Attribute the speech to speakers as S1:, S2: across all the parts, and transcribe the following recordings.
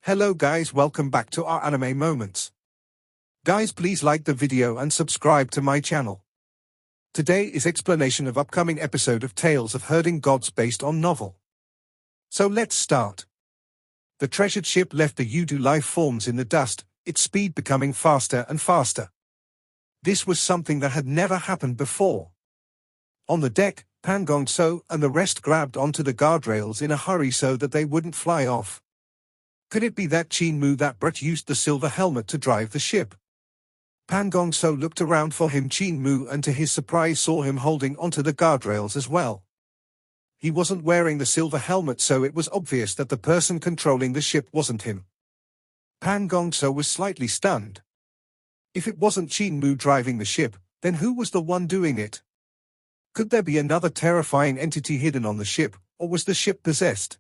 S1: Hello guys, welcome back to our anime moments. Guys, please like the video and subscribe to my channel. Today is explanation of upcoming episode of Tales of Herding Gods based on novel. So let's start. The treasured ship left the Yudu life forms in the dust, its speed becoming faster and faster. This was something that had never happened before. On the deck, Pan Gongso and the rest grabbed onto the guardrails in a hurry so that they wouldn't fly off. Could it be that Qin Mu that brat used the silver helmet to drive the ship? Pan Gongso looked around for him Qin Mu and to his surprise saw him holding onto the guardrails as well. He wasn't wearing the silver helmet, so it was obvious that the person controlling the ship wasn't him. Pan Gongso was slightly stunned. If it wasn't Qin Mu driving the ship, then who was the one doing it? Could there be another terrifying entity hidden on the ship, or was the ship possessed?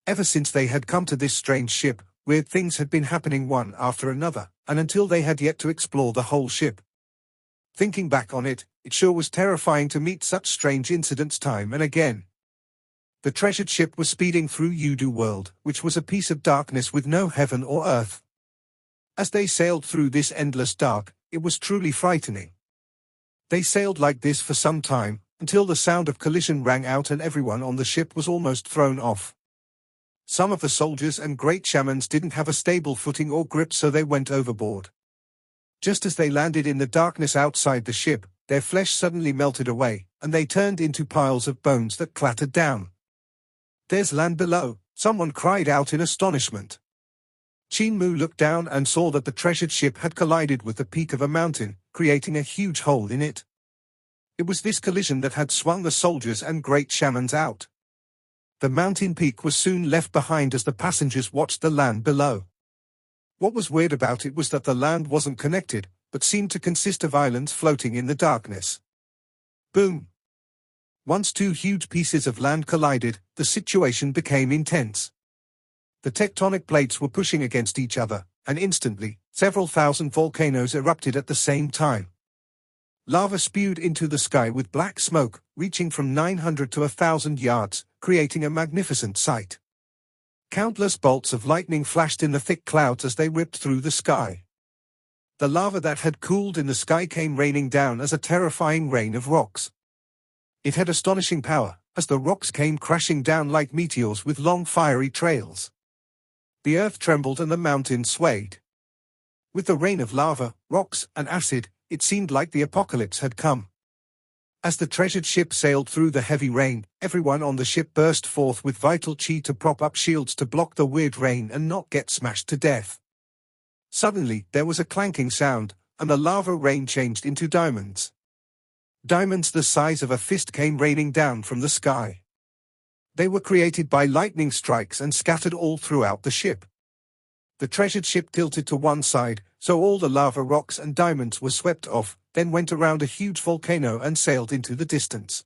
S1: Ever since they had come to this strange ship, weird things had been happening one after another, and until they had yet to explore the whole ship. Thinking back on it, it sure was terrifying to meet such strange incidents time and again. The treasured ship was speeding through Yudu world, which was a piece of darkness with no heaven or earth. As they sailed through this endless dark, it was truly frightening. They sailed like this for some time, until the sound of collision rang out and everyone on the ship was almost thrown off. Some of the soldiers and great shamans didn't have a stable footing or grip, so they went overboard. Just as they landed in the darkness outside the ship, their flesh suddenly melted away, and they turned into piles of bones that clattered down. "There's land below," someone cried out in astonishment. Qin Mu looked down and saw that the treasured ship had collided with the peak of a mountain, creating a huge hole in it. It was this collision that had swung the soldiers and great shamans out. The mountain peak was soon left behind as the passengers watched the land below. What was weird about it was that the land wasn't connected, but seemed to consist of islands floating in the darkness. Boom! Once two huge pieces of land collided, the situation became intense. The tectonic plates were pushing against each other, and instantly, several thousand volcanoes erupted at the same time. Lava spewed into the sky with black smoke, reaching from 900 to 1,000 yards, creating a magnificent sight. Countless bolts of lightning flashed in the thick clouds as they ripped through the sky. The lava that had cooled in the sky came raining down as a terrifying rain of rocks. It had astonishing power, as the rocks came crashing down like meteors with long fiery trails. The earth trembled and the mountains swayed. With the rain of lava, rocks, and acid, it seemed like the apocalypse had come. As the treasured ship sailed through the heavy rain, everyone on the ship burst forth with vital chi to prop up shields to block the weird rain and not get smashed to death. Suddenly, there was a clanking sound, and the lava rain changed into diamonds. Diamonds the size of a fist came raining down from the sky. They were created by lightning strikes and scattered all throughout the ship. The treasured ship tilted to one side, so all the lava rocks and diamonds were swept off, then went around a huge volcano and sailed into the distance.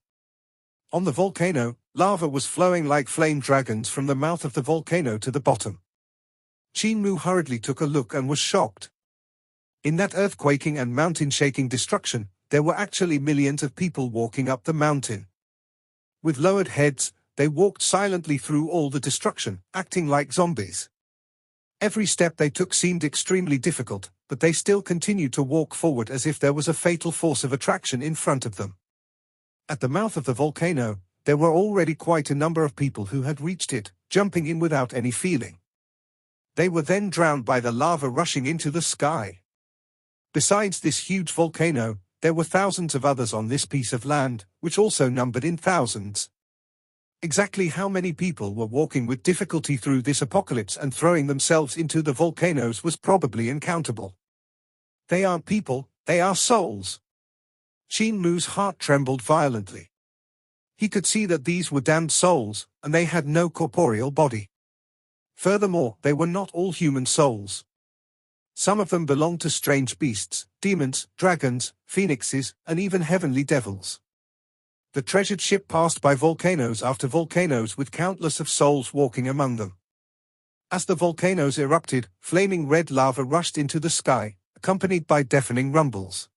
S1: On the volcano, lava was flowing like flame dragons from the mouth of the volcano to the bottom. Qin Mu hurriedly took a look and was shocked. In that earthquaking and mountain-shaking destruction, there were actually millions of people walking up the mountain. With lowered heads, they walked silently through all the destruction, acting like zombies. Every step they took seemed extremely difficult, but they still continued to walk forward as if there was a fatal force of attraction in front of them. At the mouth of the volcano, there were already quite a number of people who had reached it, jumping in without any feeling. They were then drowned by the lava rushing into the sky. Besides this huge volcano, there were thousands of others on this piece of land, which also numbered in thousands. Exactly how many people were walking with difficulty through this apocalypse and throwing themselves into the volcanoes was probably uncountable. They aren't people, they are souls. Qin Mu's heart trembled violently. He could see that these were damned souls, and they had no corporeal body. Furthermore, they were not all human souls. Some of them belonged to strange beasts, demons, dragons, phoenixes, and even heavenly devils. The treasured ship passed by volcanoes after volcanoes with countless of souls walking among them. As the volcanoes erupted, flaming red lava rushed into the sky, accompanied by deafening rumbles.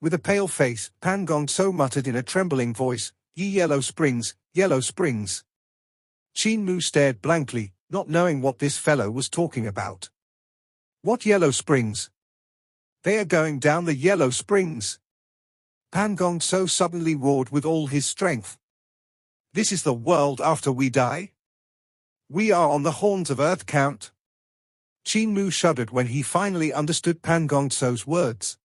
S1: With a pale face, Pan Gongso muttered in a trembling voice, "Ye yellow springs, yellow springs." Qin Mu stared blankly, not knowing what this fellow was talking about. What yellow springs? They are going down the yellow springs. Pan Gong So suddenly roared with all his strength. This is the world after we die? We are on the horns of Earth, Count. Qin Mu shuddered when he finally understood Pan Gong So's words.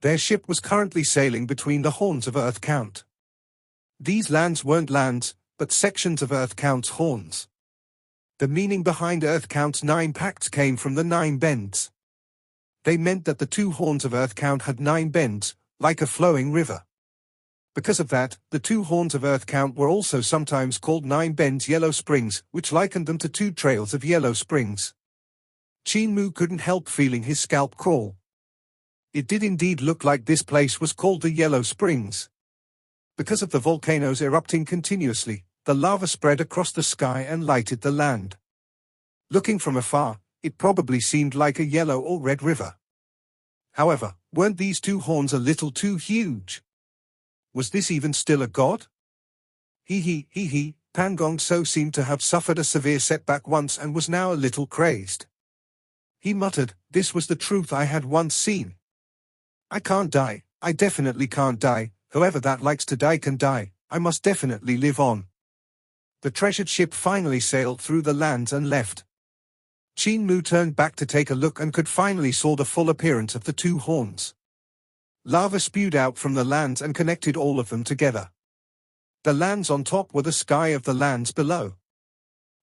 S1: Their ship was currently sailing between the horns of Earth, Count. These lands weren't lands, but sections of Earth, Count's horns. The meaning behind Earth, Count's 9 pacts came from the 9 bends. They meant that the 2 horns of Earth, Count had 9 bends, like a flowing river. Because of that, the 2 horns of Earth, Count were also sometimes called 9 bends yellow springs, which likened them to 2 trails of yellow springs. Qin Mu couldn't help feeling his scalp crawl. It did indeed look like this place was called the Yellow Springs. Because of the volcanoes erupting continuously, the lava spread across the sky and lighted the land. Looking from afar, it probably seemed like a yellow or red river. However, weren't these 2 horns a little too huge? Was this even still a god? Pan Gong So seemed to have suffered a severe setback once and was now a little crazed. He muttered, "This was the truth I had once seen. I can't die, I definitely can't die, whoever that likes to die can die, I must definitely live on." The treasured ship finally sailed through the lands and left. Qin Mu turned back to take a look and could finally saw the full appearance of the 2 horns. Lava spewed out from the lands and connected all of them together. The lands on top were the sky of the lands below.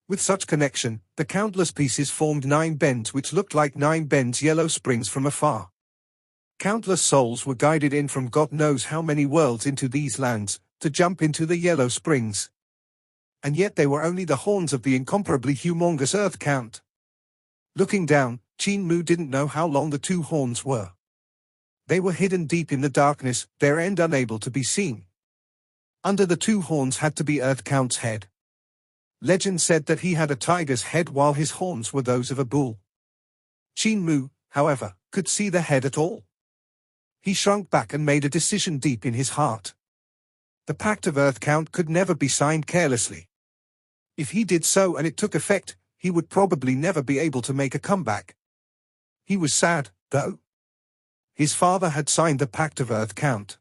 S1: With such connection, the countless pieces formed 9 bends which looked like 9 bends yellow springs from afar. Countless souls were guided in from God knows how many worlds into these lands, to jump into the yellow springs. And yet they were only the horns of the incomparably humongous Earth, Count. Looking down, Qin Mu didn't know how long the 2 horns were. They were hidden deep in the darkness, their end unable to be seen. Under the 2 horns had to be Earth, Count's head. Legend said that he had a tiger's head while his horns were those of a bull. Qin Mu, however, could see the head at all. He shrunk back and made a decision deep in his heart. The Pact of Earth, Count could never be signed carelessly. If he did so and it took effect, he would probably never be able to make a comeback. He was sad, though. His father had signed the Pact of Earth, Count.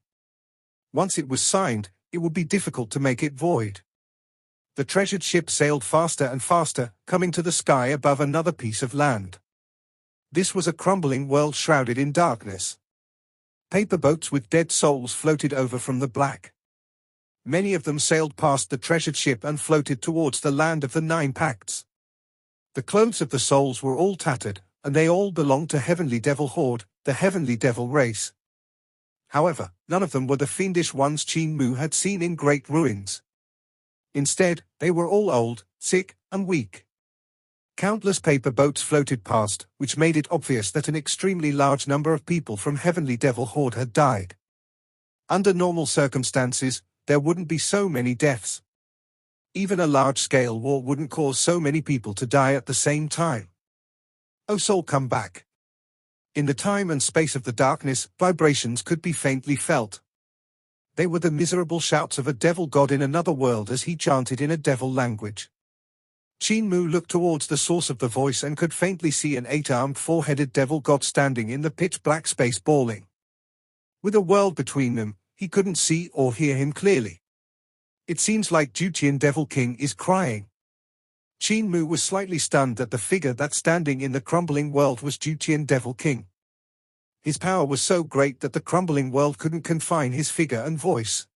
S1: Once it was signed, it would be difficult to make it void. The treasured ship sailed faster and faster, coming to the sky above another piece of land. This was a crumbling world shrouded in darkness. Paper boats with dead souls floated over from the black. Many of them sailed past the treasured ship and floated towards the land of the 9 pacts. The clothes of the souls were all tattered, and they all belonged to Heavenly Devil Horde, the Heavenly Devil race. However, none of them were the fiendish ones Qin Mu had seen in Great Ruins. Instead, they were all old, sick, and weak. Countless paper boats floated past, which made it obvious that an extremely large number of people from Heavenly Devil Horde had died. Under normal circumstances, there wouldn't be so many deaths. Even a large-scale war wouldn't cause so many people to die at the same time. Oh soul, come back. In the time and space of the darkness, vibrations could be faintly felt. They were the miserable shouts of a devil god in another world as he chanted in a devil language. Qin Mu looked towards the source of the voice and could faintly see an 8-armed 4-headed devil god standing in the pitch-black space bawling. With a world between them, he couldn't see or hear him clearly. It seems like Dutian Devil King is crying. Qin Mu was slightly stunned that the figure that standing in the crumbling world was Dutian Devil King. His power was so great that the crumbling world couldn't confine his figure and voice.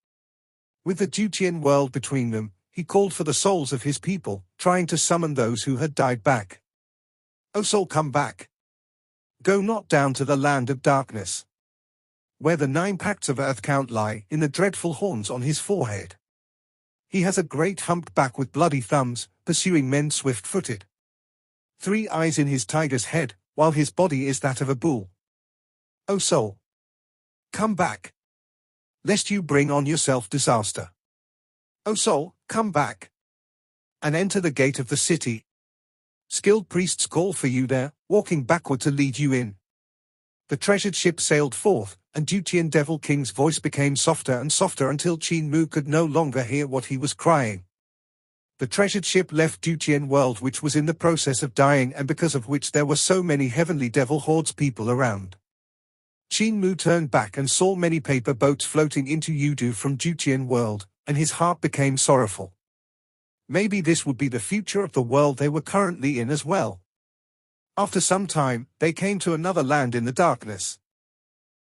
S1: With the Dutian world between them, he called for the souls of his people, trying to summon those who had died back. O soul, come back. Go not down to the land of darkness, where the 9 pacts of Earth Count lie, in the dreadful horns on his forehead. He has a great humped back with bloody thumbs, pursuing men swift-footed. 3 eyes in his tiger's head, while his body is that of a bull. O soul, come back, lest you bring on yourself disaster. O soul, come back, and enter the gate of the city. Skilled priests call for you there, walking backward to lead you in. The treasured ship sailed forth, and Dutian Devil King's voice became softer and softer until Qin Mu could no longer hear what he was crying. The treasured ship left Dutian world, which was in the process of dying and because of which there were so many heavenly devil hordes people around. Qin Mu turned back and saw many paper boats floating into Yudu from Dutian world, and his heart became sorrowful. Maybe this would be the future of the world they were currently in as well. After some time, they came to another land in the darkness.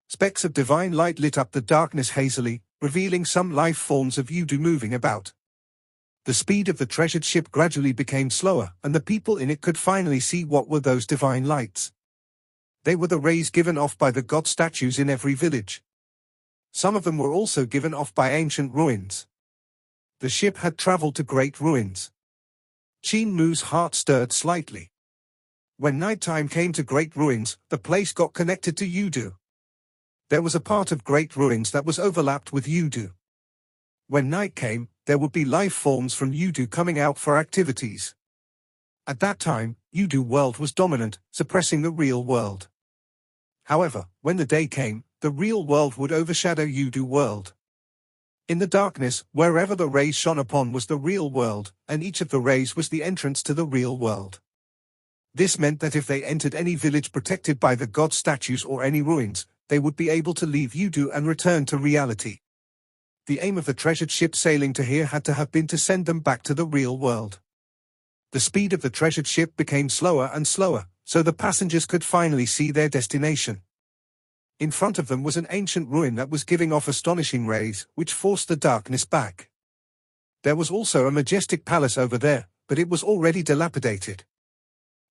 S1: Specks of divine light lit up the darkness hazily, revealing some life forms of Yudu moving about. The speed of the treasured ship gradually became slower, and the people in it could finally see what were those divine lights. They were the rays given off by the god statues in every village. Some of them were also given off by ancient ruins. The ship had traveled to great ruins. Qin Mu's heart stirred slightly. When nighttime came to great ruins, the place got connected to Yudu. There was a part of great ruins that was overlapped with Yudu. When night came, there would be life forms from Yudu coming out for activities. At that time, Yudu world was dominant, suppressing the real world. However, when the day came, the real world would overshadow Yudu world. In the darkness, wherever the rays shone upon was the real world, and each of the rays was the entrance to the real world. This meant that if they entered any village protected by the god statues or any ruins, they would be able to leave Yudu and return to reality. The aim of the treasured ship sailing to here had to have been to send them back to the real world. The speed of the treasured ship became slower and slower, so the passengers could finally see their destination. In front of them was an ancient ruin that was giving off astonishing rays, which forced the darkness back. There was also a majestic palace over there, but it was already dilapidated.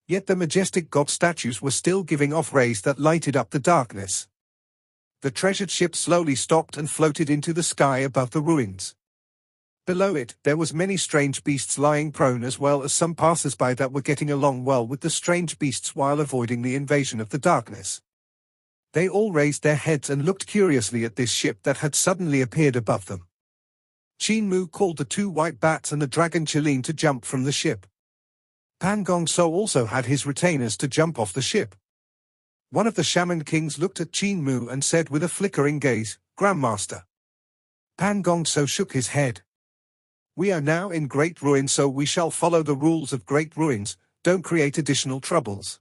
S1: Yet the majestic god statues were still giving off rays that lighted up the darkness. The treasured ship slowly stopped and floated into the sky above the ruins. Below it, there was many strange beasts lying prone, as well as some passers-by that were getting along well with the strange beasts while avoiding the invasion of the darkness. They all raised their heads and looked curiously at this ship that had suddenly appeared above them. Qin Mu called the two white bats and the dragon Qilin to jump from the ship. Pan Gongso also had his retainers to jump off the ship. One of the shaman kings looked at Qin Mu and said with a flickering gaze, "Grandmaster." Pan Gongso shook his head. "We are now in great ruin, so we shall follow the rules of great ruins, don't create additional troubles."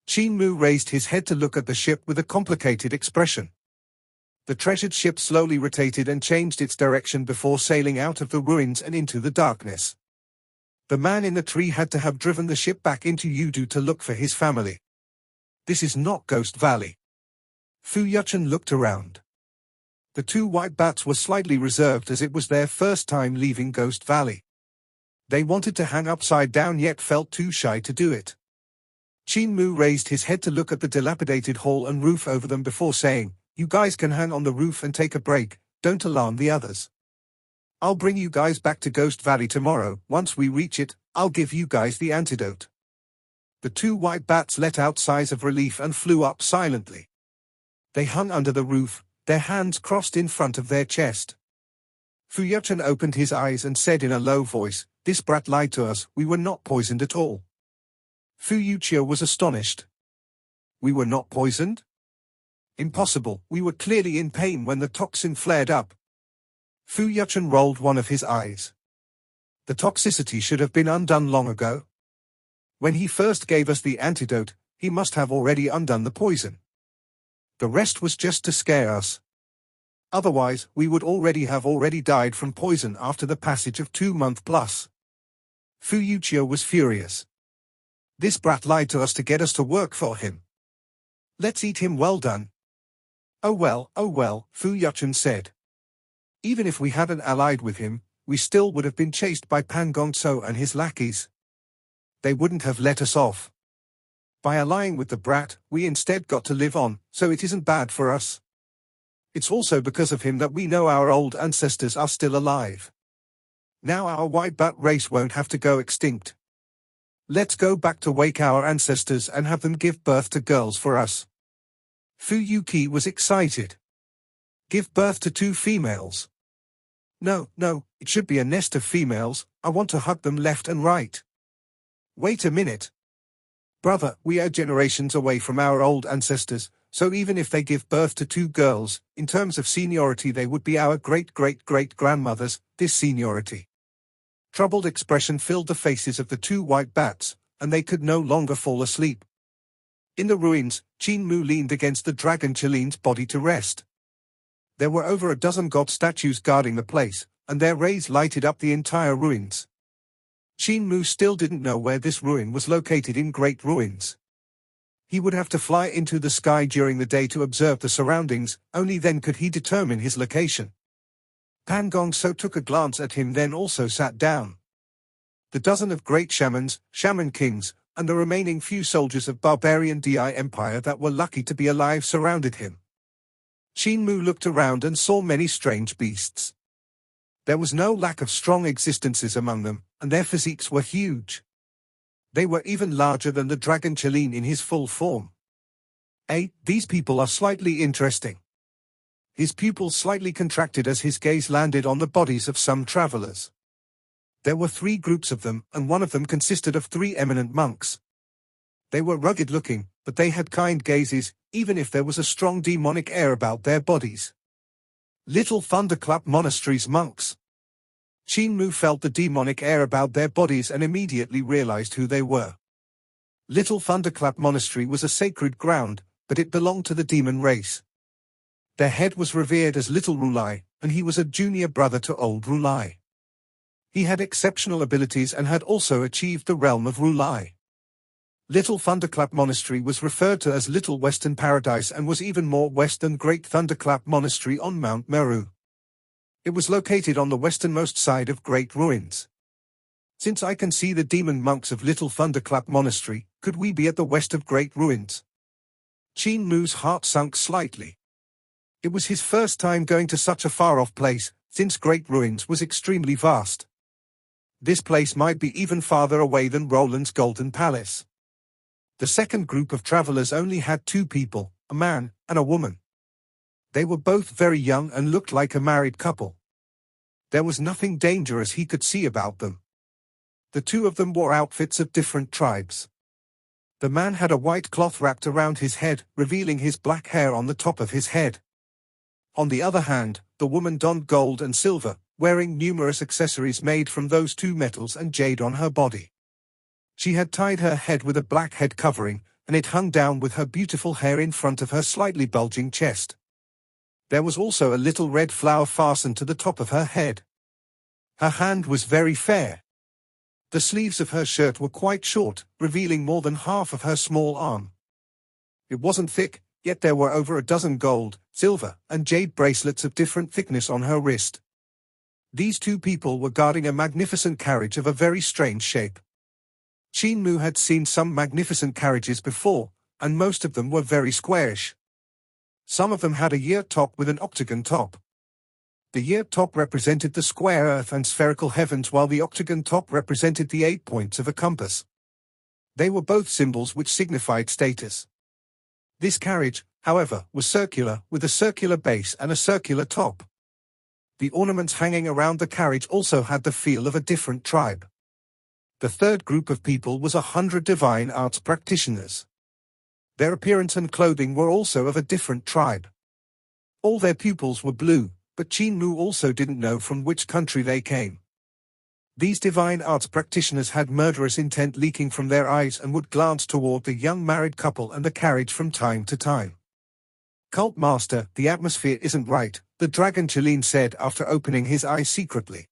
S1: Qin Mu raised his head to look at the ship with a complicated expression. The treasured ship slowly rotated and changed its direction before sailing out of the ruins and into the darkness. The man in the tree had to have driven the ship back into Yudu to look for his family. This is not Ghost Valley. Fu Yuchen looked around. The two white bats were slightly reserved as it was their first time leaving Ghost Valley. They wanted to hang upside down yet felt too shy to do it. Qin Mu raised his head to look at the dilapidated hall and roof over them before saying, "You guys can hang on the roof and take a break, don't alarm the others. I'll bring you guys back to Ghost Valley tomorrow. Once we reach it, I'll give you guys the antidote." The two white bats let out sighs of relief and flew up silently. They hung under the roof, their hands crossed in front of their chest. Fu Yuchen opened his eyes and said in a low voice, "This brat lied to us, we were not poisoned at all." Fu Yuchia was astonished. "We were not poisoned? Impossible, we were clearly in pain when the toxin flared up." Fu Yuchen rolled one of his eyes. The toxicity should have been undone long ago. When he first gave us the antidote, he must have already undone the poison. The rest was just to scare us. Otherwise, we would already have died from poison after the passage of 2 months plus. Fu Yuchia was furious. "This brat lied to us to get us to work for him. Let's eat him well done." Oh well, Fu Yuchen said. "Even if we hadn't allied with him, we still would have been chased by Pan Gongso and his lackeys. They wouldn't have let us off. By allying with the brat, we instead got to live on, so it isn't bad for us. It's also because of him that we know our old ancestors are still alive. Now our white bat race won't have to go extinct. Let's go back to wake our ancestors and have them give birth to girls for us." Fu Yuki was excited. "Give birth to 2 females? No, it should be a nest of females. I want to hug them left and right." "Wait a minute. Brother, we are generations away from our old ancestors, so even if they give birth to 2 girls, in terms of seniority they would be our great-great-great-grandmothers, this seniority. Troubled expression filled the faces of the two white bats, and they could no longer fall asleep. In the ruins, Qin Mu leaned against the dragon Chilean's body to rest. There were over a dozen god statues guarding the place, and their rays lighted up the entire ruins. Qin Mu still didn't know where this ruin was located in Great Ruins. He would have to fly into the sky during the day to observe the surroundings, only then could he determine his location. Pan Gongso took a glance at him, then also sat down. The dozen of great shamans, shaman kings, and the remaining few soldiers of barbarian Di Empire that were lucky to be alive surrounded him. Qin Mu looked around and saw many strange beasts. There was no lack of strong existences among them, and their physiques were huge. They were even larger than the dragon Chilean in his full form. These people are slightly interesting. His pupils slightly contracted as his gaze landed on the bodies of some travelers. There were 3 groups of them, and one of them consisted of 3 eminent monks. They were rugged-looking, but they had kind gazes, even if there was a strong demonic air about their bodies. Little Thunderclap Monastery's monks. Qin Mu felt the demonic air about their bodies and immediately realized who they were. Little Thunderclap Monastery was a sacred ground, but it belonged to the demon race. Their head was revered as Little Rulai, and he was a junior brother to Old Rulai. He had exceptional abilities and had also achieved the realm of Rulai. Little Thunderclap Monastery was referred to as Little Western Paradise and was even more west than Great Thunderclap Monastery on Mount Meru. It was located on the westernmost side of Great Ruins. Since I can see the demon monks of Little Thunderclap Monastery, could we be at the west of Great Ruins? Qin Mu's heart sunk slightly. It was his first time going to such a far-off place, since Great Ruins was extremely vast. This place might be even farther away than Roland's Golden Palace. The second group of travelers only had 2 people, a man and a woman. They were both very young and looked like a married couple. There was nothing dangerous he could see about them. The 2 of them wore outfits of different tribes. The man had a white cloth wrapped around his head, revealing his black hair on the top of his head. On the other hand, the woman donned gold and silver, wearing numerous accessories made from those 2 metals and jade on her body. She had tied her head with a black head covering, and it hung down with her beautiful hair in front of her slightly bulging chest. There was also a little red flower fastened to the top of her head. Her hand was very fair. The sleeves of her shirt were quite short, revealing more than half of her small arm. It wasn't thick, yet there were over a dozen gold, silver, and jade bracelets of different thickness on her wrist. These 2 people were guarding a magnificent carriage of a very strange shape. Qin Mu had seen some magnificent carriages before, and most of them were very squarish. Some of them had a year top with an octagon top. The year top represented the square earth and spherical heavens, while the octagon top represented the 8 points of a compass. They were both symbols which signified status. This carriage, however, was circular, with a circular base and a circular top. The ornaments hanging around the carriage also had the feel of a different tribe. The third group of people was 100 divine arts practitioners. Their appearance and clothing were also of a different tribe. All their pupils were blue, but Qin Mu also didn't know from which country they came. These divine arts practitioners had murderous intent leaking from their eyes and would glance toward the young married couple and the carriage from time to time. "Cult Master, the atmosphere isn't right," the dragon Chilean said after opening his eyes secretly.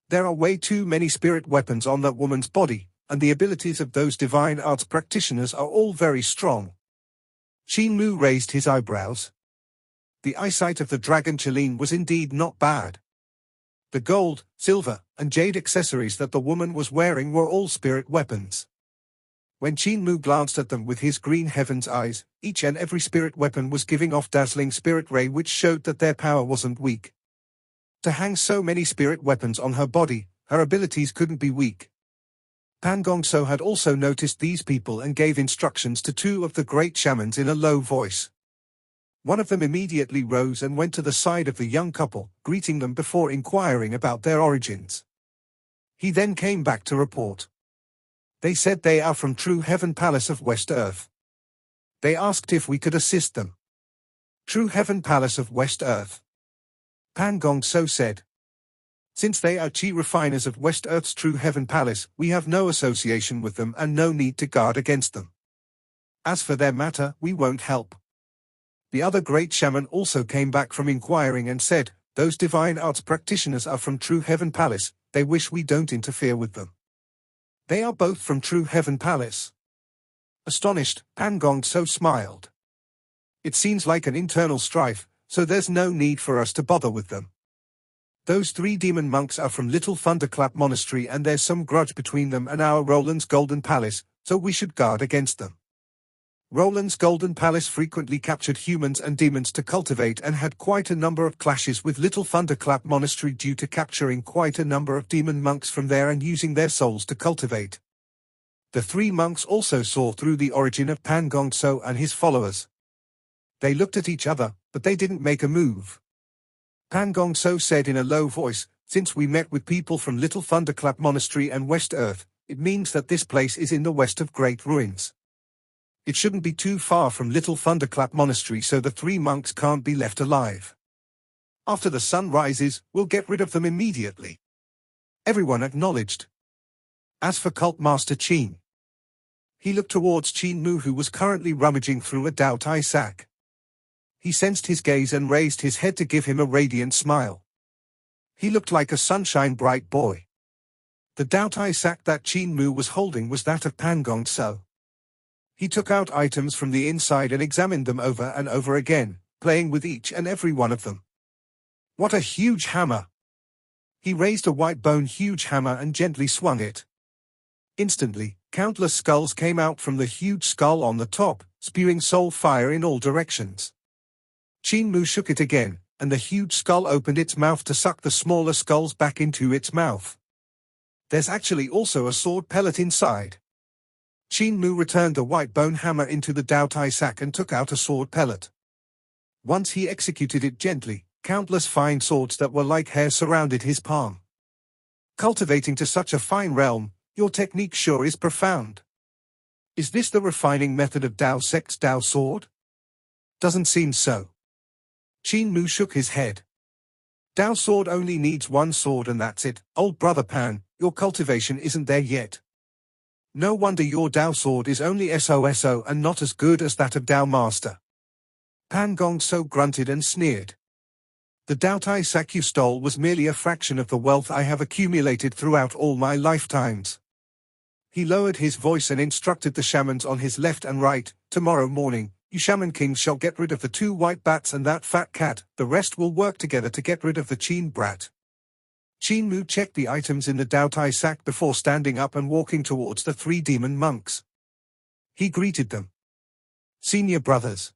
S1: "There are way too many spirit weapons on that woman's body, and the abilities of those divine arts practitioners are all very strong." Qin Mu raised his eyebrows. The eyesight of the dragon Chilean was indeed not bad. The gold, silver, and jade accessories that the woman was wearing were all spirit weapons. When Qin Mu glanced at them with his green heaven's eyes, each and every spirit weapon was giving off dazzling spirit ray which showed that their power wasn't weak. To hang so many spirit weapons on her body, her abilities couldn't be weak. Pan Gongso had also noticed these people and gave instructions to 2 of the great shamans in a low voice. One of them immediately rose and went to the side of the young couple, greeting them before inquiring about their origins. He then came back to report. "They said they are from True Heaven Palace of West Earth. They asked if we could assist them." "True Heaven Palace of West Earth?" Pan Gongso said. Since they are Qi refiners of West Earth's true heaven palace, we have no association with them and no need to guard against them. As for their matter, we won't help. The other great shaman also came back from inquiring and said, those divine arts practitioners are from True Heaven Palace, they wish we don't interfere with them. They are both from True Heaven Palace. Astonished, Pan Gong So smiled. It seems like an internal strife, so there's no need for us to bother with them. Those 3 demon monks are from Little Thunderclap Monastery and there's some grudge between them and our Roland's Golden Palace, so we should guard against them. Roland's Golden Palace frequently captured humans and demons to cultivate and had quite a number of clashes with Little Thunderclap Monastery due to capturing quite a number of demon monks from there and using their souls to cultivate. The 3 monks also saw through the origin of Pan Gong So and his followers. They looked at each other, but they didn't make a move. Pan Gong So said in a low voice, since we met with people from Little Thunderclap Monastery and West Earth, it means that this place is in the west of Great Ruins. It shouldn't be too far from Little Thunderclap Monastery so the 3 monks can't be left alive. After the sun rises, we'll get rid of them immediately. Everyone acknowledged. As for Cult Master Qin, he looked towards Qin Mu who was currently rummaging through a Dao Tai sack. He sensed his gaze and raised his head to give him a radiant smile. He looked like a sunshine bright boy. The Dao Tai sack that Qin Mu was holding was that of Pan Gong So. He took out items from the inside and examined them over and over again, playing with each and every one of them. What a huge hammer! He raised a white bone huge hammer and gently swung it. Instantly, countless skulls came out from the huge skull on the top, spewing soul fire in all directions. Qin Mu shook it again, and the huge skull opened its mouth to suck the smaller skulls back into its mouth. There's actually also a sword pellet inside. Qin Mu returned the white bone hammer into the Dao Tai sack and took out a sword pellet. Once he executed it gently, countless fine swords that were like hair surrounded his palm. Cultivating to such a fine realm, your technique sure is profound. Is this the refining method of Dao Sect's Dao sword? Doesn't seem so. Qin Mu shook his head. Dao sword only needs one sword and that's it. Old brother Pan, your cultivation isn't there yet. No wonder your Dao sword is only SOSO and not as good as that of Dao Master. Pan Gong So grunted and sneered. The Dao Tai sack you stole was merely a fraction of the wealth I have accumulated throughout all my lifetimes. He lowered his voice and instructed the shamans on his left and right, tomorrow morning, you shaman kings shall get rid of the 2 white bats and that fat cat, the rest will work together to get rid of the Qin brat. Qin Mu checked the items in the Dao Tai sack before standing up and walking towards the 3 demon monks. He greeted them. Senior brothers.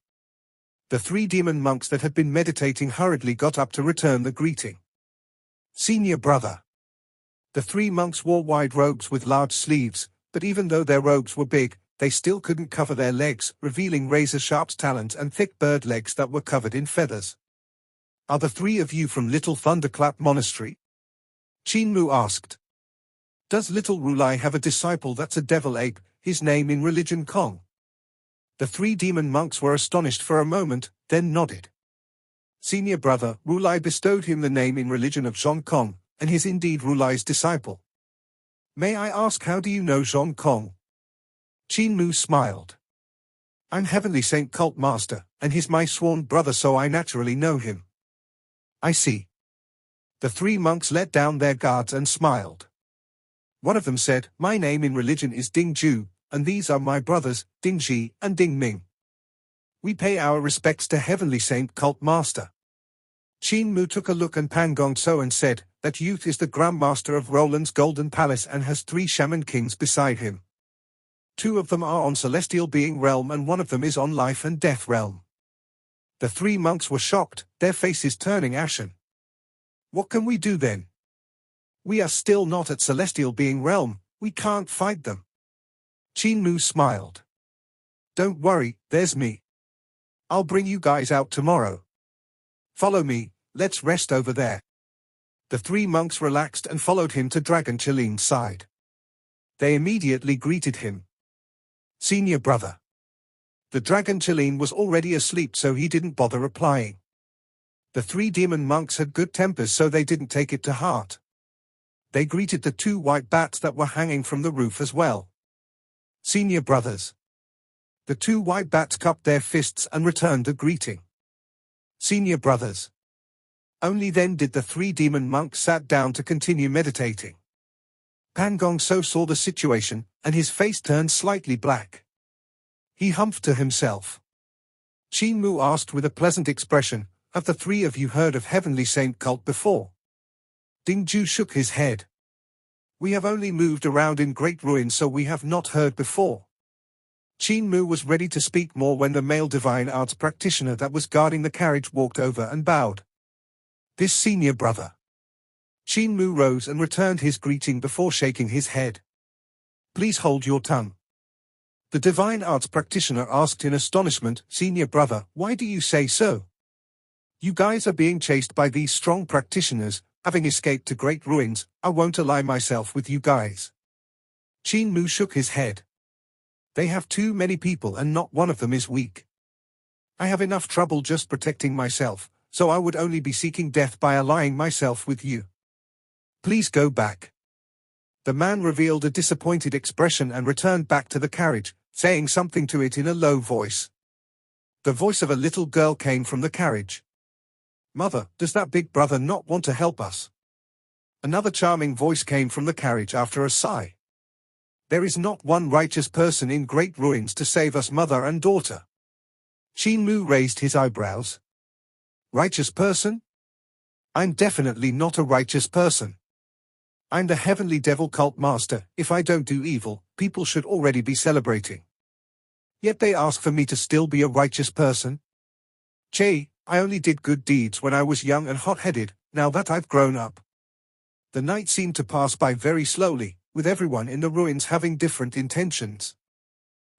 S1: The 3 demon monks that had been meditating hurriedly got up to return the greeting. Senior brother. The 3 monks wore wide robes with large sleeves, but even though their robes were big, they still couldn't cover their legs, revealing razor-sharp talons and thick bird legs that were covered in feathers. Are the 3 of you from Little Thunderclap Monastery? Qin Mu asked. Does Little Rulai have a disciple that's a devil ape, his name in religion Kong? The 3 demon monks were astonished for a moment, then nodded. Senior brother, Rulai bestowed him the name in religion of Zhong Kong, and is indeed Rulai's disciple. May I ask how do you know Zhong Kong? Qin Mu smiled. I'm Heavenly Saint Cult Master, and he's my sworn brother so I naturally know him. I see. The 3 monks let down their guards and smiled. One of them said, my name in religion is Ding Ju, and these are my brothers, Ding Ji and Ding Ming. We pay our respects to Heavenly Saint Cult Master. Qin Mu took a look at Pan Gong So and said, that youth is the Grand Master of Roland's Golden Palace and has 3 shaman kings beside him. 2 of them are on Celestial Being Realm and 1 of them is on Life and Death Realm. The 3 monks were shocked, their faces turning ashen. What can we do then? We are still not at Celestial Being Realm, we can't fight them. Qin Mu smiled. Don't worry, there's me. I'll bring you guys out tomorrow. Follow me, let's rest over there. The 3 monks relaxed and followed him to Dragon Chilin's side. They immediately greeted him. Senior brother. The Dragon Chilin was already asleep so he didn't bother replying. The 3 demon monks had good tempers so they didn't take it to heart. They greeted the two white bats that were hanging from the roof as well. Senior brothers. The two white bats cupped their fists and returned the greeting. Senior brothers. Only then did the three demon monks sat down to continue meditating. Pan Gong So saw the situation, and his face turned slightly black. He humphed to himself. Qin Mu asked with a pleasant expression, "Have the three of you heard of Heavenly Saint cult before?" Ding Ju shook his head. "We have only moved around in great ruins, so we have not heard before." Qin Mu was ready to speak more when the male divine arts practitioner that was guarding the carriage walked over and bowed. "This senior brother." Qin Mu rose and returned his greeting before shaking his head. "Please hold your tongue." The divine arts practitioner asked in astonishment, "Senior brother, why do you say so? You guys are being chased by these strong practitioners, having escaped to great ruins. I won't ally myself with you guys." Qin Mu shook his head. "They have too many people and not one of them is weak. I have enough trouble just protecting myself, so I would only be seeking death by allying myself with you. Please go back." The man revealed a disappointed expression and returned back to the carriage, saying something to it in a low voice. The voice of a little girl came from the carriage. "Mother, does that big brother not want to help us?" Another charming voice came from the carriage after a sigh. "There is not one righteous person in great ruins to save us, mother and daughter." Qin Mu raised his eyebrows. "Righteous person? I'm definitely not a righteous person. I'm the heavenly devil cult master. If I don't do evil, people should already be celebrating. Yet they ask for me to still be a righteous person? Che, I only did good deeds when I was young and hot-headed, now that I've grown up." The night seemed to pass by very slowly, with everyone in the ruins having different intentions.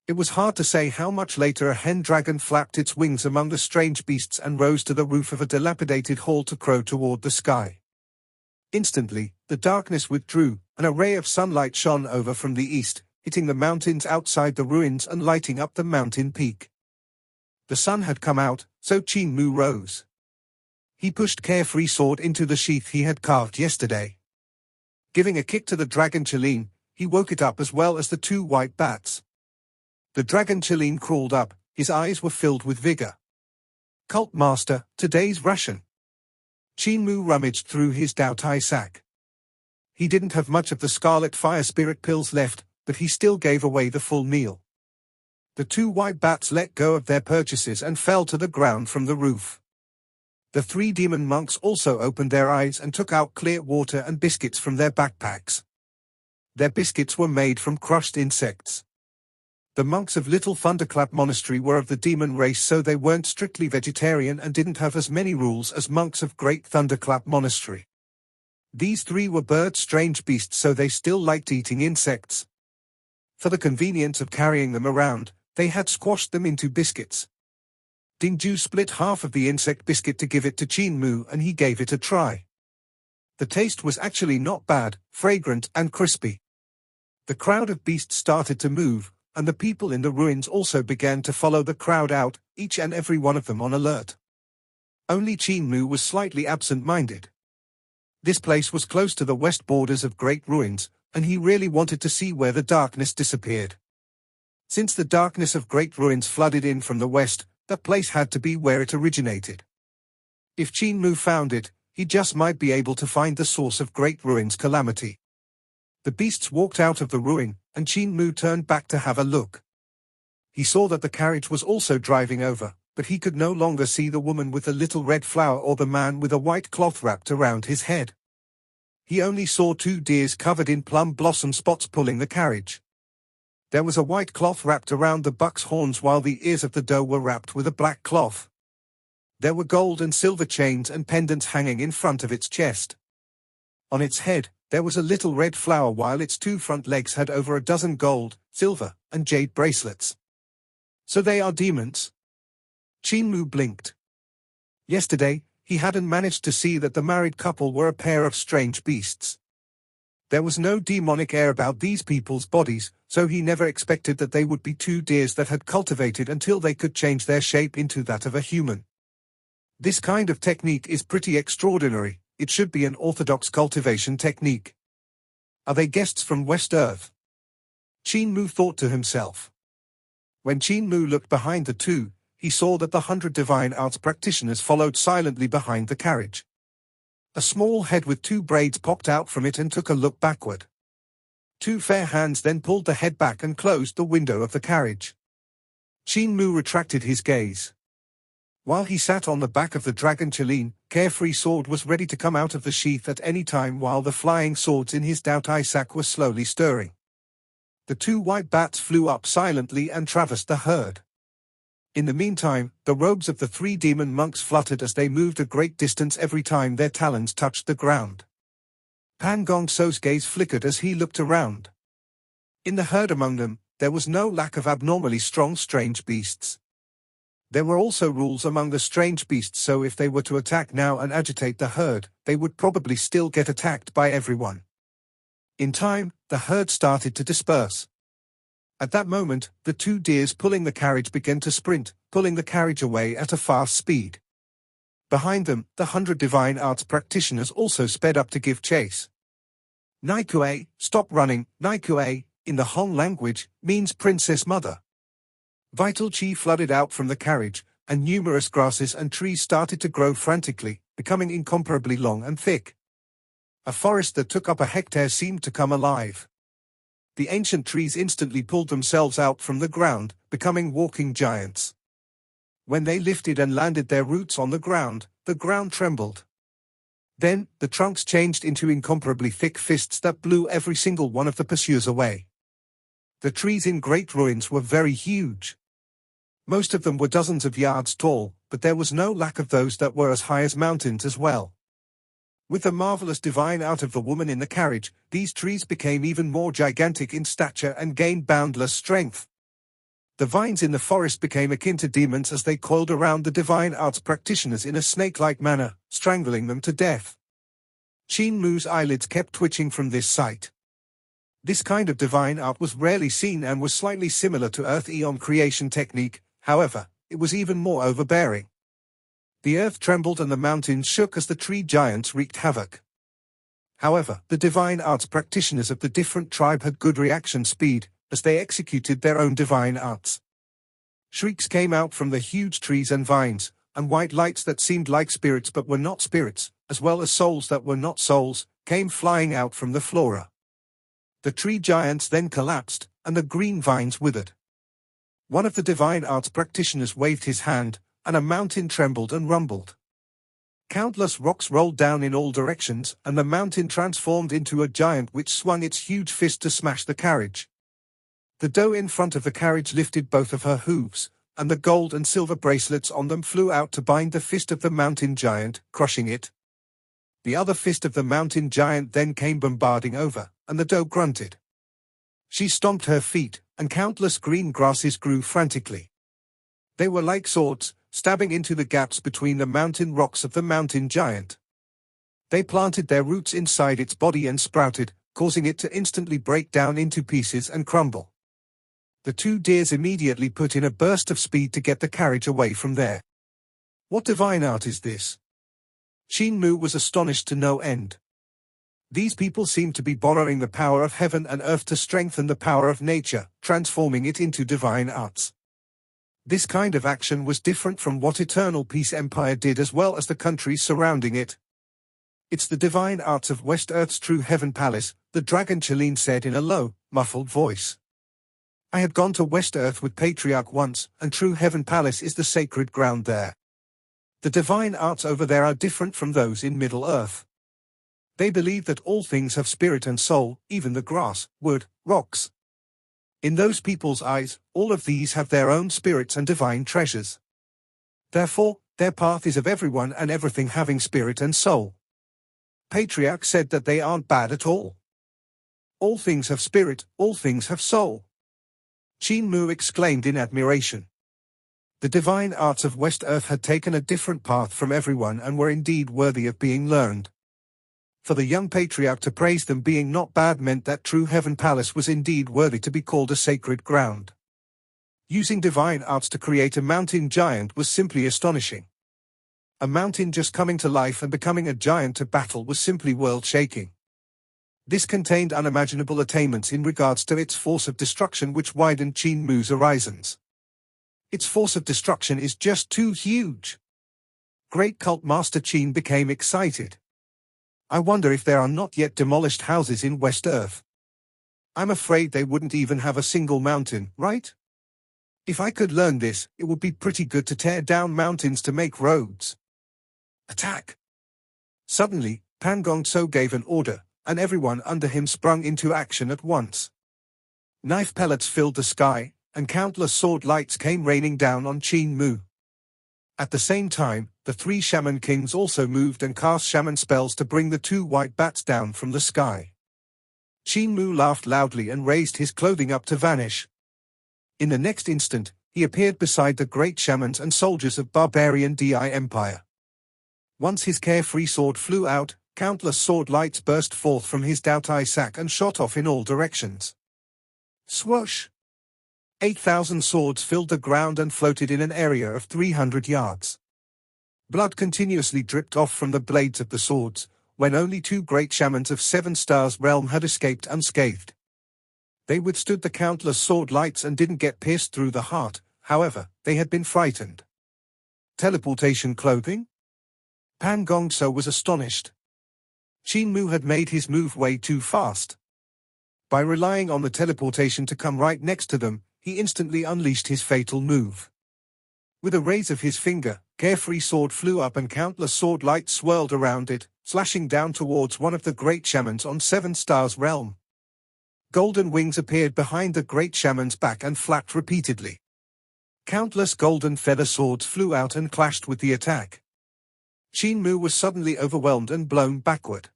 S1: It was hard to say how much later a hen dragon flapped its wings among the strange beasts and rose to the roof of a dilapidated hall to crow toward the sky. Instantly, the darkness withdrew, and a ray of sunlight shone over from the east, hitting the mountains outside the ruins and lighting up the mountain peak. The sun had come out, so Qin Mu rose. He pushed Carefree sword into the sheath he had carved yesterday. Giving a kick to the dragon Qilin, he woke it up as well as the two white bats. The dragon Qilin crawled up, his eyes were filled with vigor. "Cult master, today's ration." Qin Mu rummaged through his Doutai sack. He didn't have much of the scarlet fire spirit pills left, but he still gave away the full meal. The two white bats let go of their purchases and fell to the ground from the roof. The three demon monks also opened their eyes and took out clear water and biscuits from their backpacks. Their biscuits were made from crushed insects. The monks of Little Thunderclap Monastery were of the demon race, so they weren't strictly vegetarian and didn't have as many rules as monks of Great Thunderclap Monastery. These three were bird-strange beasts, so they still liked eating insects. For the convenience of carrying them around, they had squashed them into biscuits. Ding Ju split half of the insect biscuit to give it to Qin Mu, and he gave it a try. The taste was actually not bad, fragrant and crispy. The crowd of beasts started to move, and the people in the ruins also began to follow the crowd out, each and every one of them on alert. Only Qin Mu was slightly absent-minded. This place was close to the west borders of great ruins, and he really wanted to see where the darkness disappeared. Since the darkness of great ruins flooded in from the west, that place had to be where it originated. If Qin Mu found it, he just might be able to find the source of great ruins' calamity. The beasts walked out of the ruin, and Qin Mu turned back to have a look. He saw that the carriage was also driving over, but he could no longer see the woman with the little red flower or the man with a white cloth wrapped around his head. He only saw two deers covered in plum blossom spots pulling the carriage. There was a white cloth wrapped around the buck's horns while the ears of the doe were wrapped with a black cloth. There were gold and silver chains and pendants hanging in front of its chest. On its head, there was a little red flower while its two front legs had over a dozen gold, silver, and jade bracelets. So they are demons? Qin Mu blinked. Yesterday, he hadn't managed to see that the married couple were a pair of strange beasts. There was no demonic air about these people's bodies, so he never expected that they would be two deers that had cultivated until they could change their shape into that of a human. This kind of technique is pretty extraordinary. It should be an orthodox cultivation technique. Are they guests from West Earth? Qin Mu thought to himself. When Qin Mu looked behind the two, he saw that the 100 divine arts practitioners followed silently behind the carriage. A small head with 2 braids popped out from it and took a look backward. 2 fair hands then pulled the head back and closed the window of the carriage. Qin Mu retracted his gaze. While he sat on the back of the dragon Qilin, carefree sword was ready to come out of the sheath at any time while the flying swords in his Dao sack were slowly stirring. The 2 white bats flew up silently and traversed the herd. In the meantime, the robes of the 3 demon monks fluttered as they moved a great distance every time their talons touched the ground. Pan Gong So's gaze flickered as he looked around. In the herd among them, there was no lack of abnormally strong strange beasts. There were also rules among the strange beasts, so if they were to attack now and agitate the herd, they would probably still get attacked by everyone. In time, the herd started to disperse. At that moment, the 2 deers pulling the carriage began to sprint, pulling the carriage away at a fast speed. Behind them, the 100 divine arts practitioners also sped up to give chase. Naikue, stop running. Naikue, in the Hong language, means princess mother. Vital chi flooded out from the carriage, and numerous grasses and trees started to grow frantically, becoming incomparably long and thick. A forest that took up a hectare seemed to come alive. The ancient trees instantly pulled themselves out from the ground, becoming walking giants. When they lifted and landed their roots on the ground trembled. Then, the trunks changed into incomparably thick fists that blew every single one of the pursuers away. The trees in great ruins were very huge. Most of them were dozens of yards tall, but there was no lack of those that were as high as mountains as well. With the marvelous divine art of the woman in the carriage, these trees became even more gigantic in stature and gained boundless strength. The vines in the forest became akin to demons as they coiled around the divine arts practitioners in a snake-like manner, strangling them to death. Qin Mu's eyelids kept twitching from this sight. This kind of divine art was rarely seen and was slightly similar to Earth Eon creation technique, however, it was even more overbearing. The earth trembled and the mountains shook as the tree giants wreaked havoc. However, the divine arts practitioners of the different tribe had good reaction speed, as they executed their own divine arts. Shrieks came out from the huge trees and vines, and white lights that seemed like spirits but were not spirits, as well as souls that were not souls, came flying out from the flora. The tree giants then collapsed, and the green vines withered. One of the divine arts practitioners waved his hand, and a mountain trembled and rumbled. Countless rocks rolled down in all directions, and the mountain transformed into a giant which swung its huge fist to smash the carriage. The doe in front of the carriage lifted both of her hooves, and the gold and silver bracelets on them flew out to bind the fist of the mountain giant, crushing it. The other fist of the mountain giant then came bombarding over, and the doe grunted. She stomped her feet, and countless green grasses grew frantically. They were like swords, stabbing into the gaps between the mountain rocks of the mountain giant. They planted their roots inside its body and sprouted, causing it to instantly break down into pieces and crumble. The 2 deers immediately put in a burst of speed to get the carriage away from there. What divine art is this? Qin Mu was astonished to no end. These people seemed to be borrowing the power of heaven and earth to strengthen the power of nature, transforming it into divine arts. This kind of action was different from what Eternal Peace Empire did as well as the countries surrounding it. It's the divine arts of West Earth's true heaven palace, the dragon Qilin said in a low, muffled voice. I had gone to West Earth with Patriarch once, and true heaven palace is the sacred ground there. The divine arts over there are different from those in Middle Earth. They believe that all things have spirit and soul, even the grass, wood, rocks. In those people's eyes, all of these have their own spirits and divine treasures. Therefore, their path is of everyone and everything having spirit and soul. Patriarch said that they aren't bad at all. All things have spirit, all things have soul. Qin Mu exclaimed in admiration. The divine arts of West Earth had taken a different path from everyone and were indeed worthy of being learned. For the young patriarch to praise them being not bad meant that true heaven palace was indeed worthy to be called a sacred ground. Using divine arts to create a mountain giant was simply astonishing. A mountain just coming to life and becoming a giant to battle was simply world-shaking. This contained unimaginable attainments in regards to its force of destruction which widened Qin Mu's horizons. Its force of destruction is just too huge. Great Cult Master Qin became excited. I wonder if there are not yet demolished houses in West Earth. I'm afraid they wouldn't even have a single mountain, right? If I could learn this, it would be pretty good to tear down mountains to make roads. Attack! Suddenly, Pan Gongso gave an order, and everyone under him sprung into action at once. Knife pellets filled the sky, and countless sword lights came raining down on Qin Mu. At the same time, the three shaman kings also moved and cast shaman spells to bring the two white bats down from the sky. Qin Mu laughed loudly and raised his clothing up to vanish. In the next instant, he appeared beside the great shamans and soldiers of barbarian Di Empire. Once his carefree sword flew out, countless sword lights burst forth from his Dao sack and shot off in all directions. Swoosh! 8,000 swords filled the ground and floated in an area of 300 yards. Blood continuously dripped off from the blades of the swords, when only two great shamans of 7 Stars realm had escaped unscathed. They withstood the countless sword lights and didn't get pierced through the heart, however, they had been frightened. Teleportation clothing? Pan Gongso was astonished. Qin Mu had made his move way too fast. By relying on the teleportation to come right next to them, he instantly unleashed his fatal move. With a raise of his finger, carefree sword flew up and countless sword lights swirled around it, slashing down towards one of the great shamans on 7 Stars realm. Golden wings appeared behind the great shaman's back and flapped repeatedly. Countless golden feather swords flew out and clashed with the attack. Qin Mu was suddenly overwhelmed and blown backward.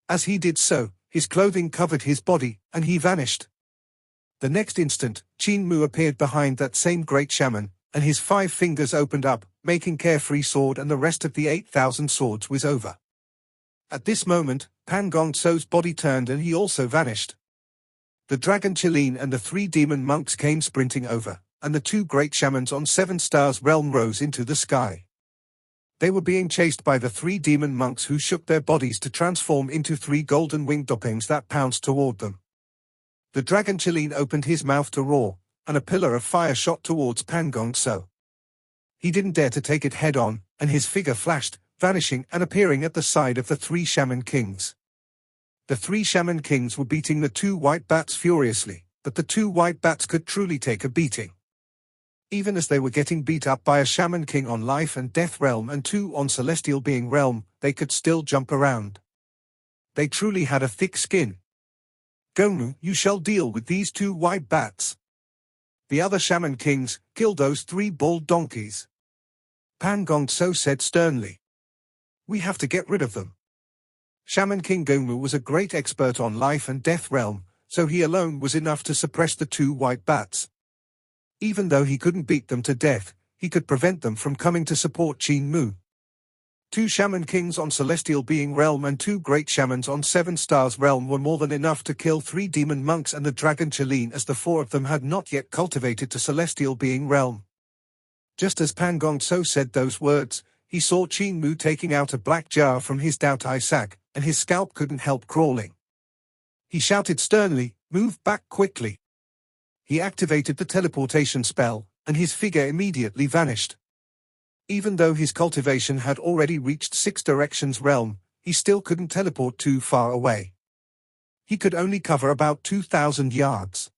S1: As he did so, his clothing covered his body, and he vanished. The next instant, Qin Mu appeared behind that same great shaman, and his 5 fingers opened up, making carefree sword and the rest of the 8,000 swords was over. At this moment, Pan Gongso's body turned and he also vanished. The dragon Qilin and the 3 demon monks came sprinting over, and the 2 great shamans on 7 Stars realm rose into the sky. They were being chased by the 3 demon monks who shook their bodies to transform into 3 golden winged doppings that pounced toward them. The dragon Qilin opened his mouth to roar, and a pillar of fire shot towards Pan Gongso. He didn't dare to take it head on, and his figure flashed, vanishing and appearing at the side of the 3 shaman kings. The 3 shaman kings were beating the 2 white bats furiously, but the 2 white bats could truly take a beating. Even as they were getting beat up by a shaman king on life and death realm and 2 on celestial being realm, they could still jump around. They truly had a thick skin. Gongmu, you shall deal with these 2 white bats. The other shaman kings, kill those 3 bald donkeys. Pan Gongso said sternly. We have to get rid of them. Shaman King Gongmu was a great expert on life and death realm, so he alone was enough to suppress the 2 white bats. Even though he couldn't beat them to death, he could prevent them from coming to support Qin Mu. 2 shaman kings on celestial being realm and 2 great shamans on 7 Stars realm were more than enough to kill 3 demon monks and the dragon Qilin, as the 4 of them had not yet cultivated to celestial being realm. Just as Pan Gongso said those words, he saw Qin Mu taking out a black jar from his Dao sack, and his scalp couldn't help crawling. He shouted sternly, "Move back quickly." He activated the teleportation spell, and his figure immediately vanished. Even though his cultivation had already reached 6 directions realm, he still couldn't teleport too far away. He could only cover about 2,000 yards.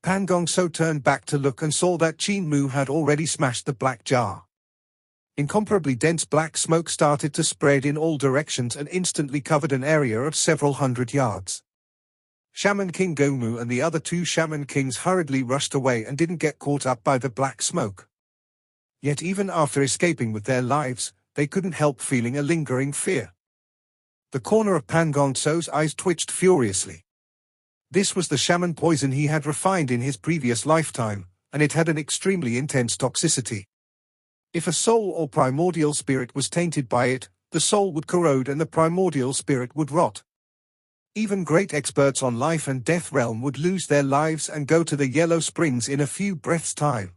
S1: Pan Gongso turned back to look and saw that Qin Mu had already smashed the black jar. Incomparably dense black smoke started to spread in all directions and instantly covered an area of several hundred yards. Shaman King Gongmu and the other 2 shaman kings hurriedly rushed away and didn't get caught up by the black smoke. Yet even after escaping with their lives, they couldn't help feeling a lingering fear. The corner of Pan Gongso's eyes twitched furiously. This was the shaman poison he had refined in his previous lifetime, and it had an extremely intense toxicity. If a soul or primordial spirit was tainted by it, the soul would corrode and the primordial spirit would rot. Even great experts on life and death realm would lose their lives and go to the Yellow Springs in a few breaths' time.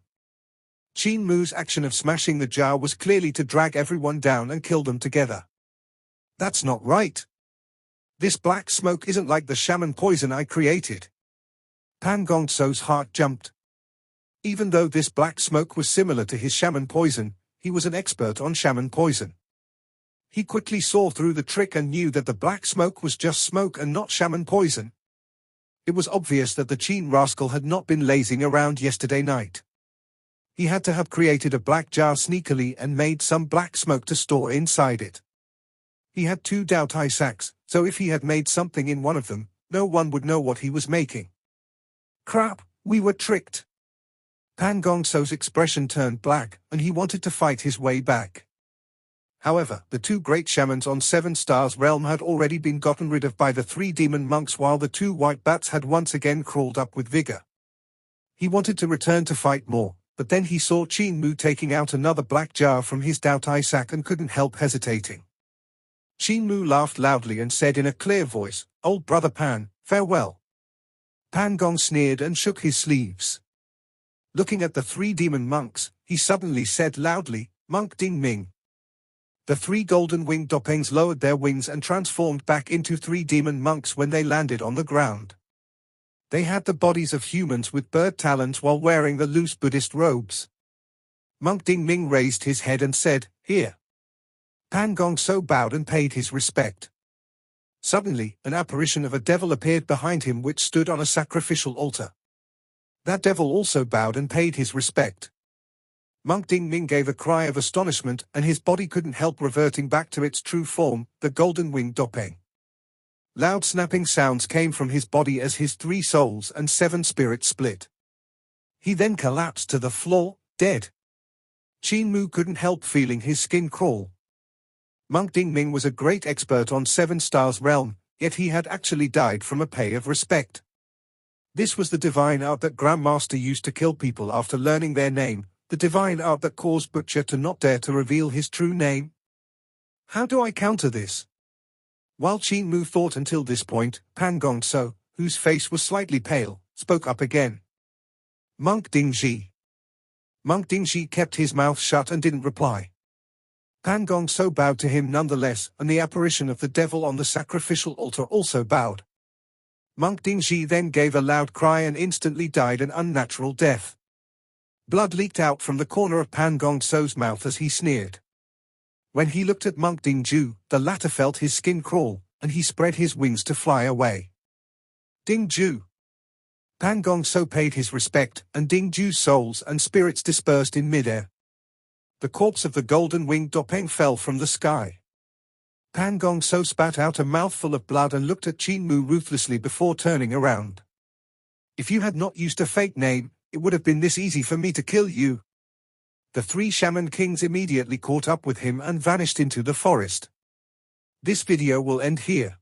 S1: Qin Mu's action of smashing the jar was clearly to drag everyone down and kill them together. That's not right. This black smoke isn't like the shaman poison I created. Pan Gong So's heart jumped. Even though this black smoke was similar to his shaman poison, he was an expert on shaman poison. He quickly saw through the trick and knew that the black smoke was just smoke and not shaman poison. It was obvious that the Qin rascal had not been lazing around yesterday night. He had to have created a black jar sneakily and made some black smoke to store inside it. He had 2 Dao sacks, so if he had made something in one of them, no one would know what he was making. Crap, we were tricked. Pan Gong So's expression turned black, and he wanted to fight his way back. However, the 2 great shamans on 7 Stars Realm had already been gotten rid of by the 3 demon monks, while the 2 white bats had once again crawled up with vigor. He wanted to return to fight more, but then he saw Qin Mu taking out another black jar from his Dao sack and couldn't help hesitating. Qin Mu laughed loudly and said in a clear voice, "Old brother Pan, farewell." Pan Gong sneered and shook his sleeves. Looking at the 3 demon monks, he suddenly said loudly, "Monk Ding Ming." The 3 golden-winged dopengs lowered their wings and transformed back into 3 demon monks when they landed on the ground. They had the bodies of humans with bird talons while wearing the loose Buddhist robes. Monk Ding Ming raised his head and said, "Here." Pan Gong So bowed and paid his respect. Suddenly, an apparition of a devil appeared behind him which stood on a sacrificial altar. That devil also bowed and paid his respect. Monk Ding Ming gave a cry of astonishment, and his body couldn't help reverting back to its true form, the golden-winged dopeng. Loud snapping sounds came from his body as his 3 souls and 7 spirits split. He then collapsed to the floor, dead. Qin Mu couldn't help feeling his skin crawl. Monk Ding Ming was a great expert on 7 Stars Realm, yet he had actually died from a pay of respect. This was the divine art that Grandmaster used to kill people after learning their name, the divine art that caused Butcher to not dare to reveal his true name. How do I counter this? While Qin Mu thought until this point, Pan Gong So, whose face was slightly pale, spoke up again. "Monk Dingji." Monk Dingji kept his mouth shut and didn't reply. Pan Gong So bowed to him nonetheless, and the apparition of the devil on the sacrificial altar also bowed. Monk Dingji then gave a loud cry and instantly died an unnatural death. Blood leaked out from the corner of Pan Gong So's mouth as he sneered. When he looked at Monk Dingju, the latter felt his skin crawl, and he spread his wings to fly away. Dingju. Pan Gong So paid his respect, and Dingju's souls and spirits dispersed in midair. The corpse of the golden-winged dopeng fell from the sky. Pan Gong So spat out a mouthful of blood and looked at Qin Mu ruthlessly before turning around. "If you had not used a fake name, it would have been this easy for me to kill you." The 3 shaman kings immediately caught up with him and vanished into the forest. This video will end here.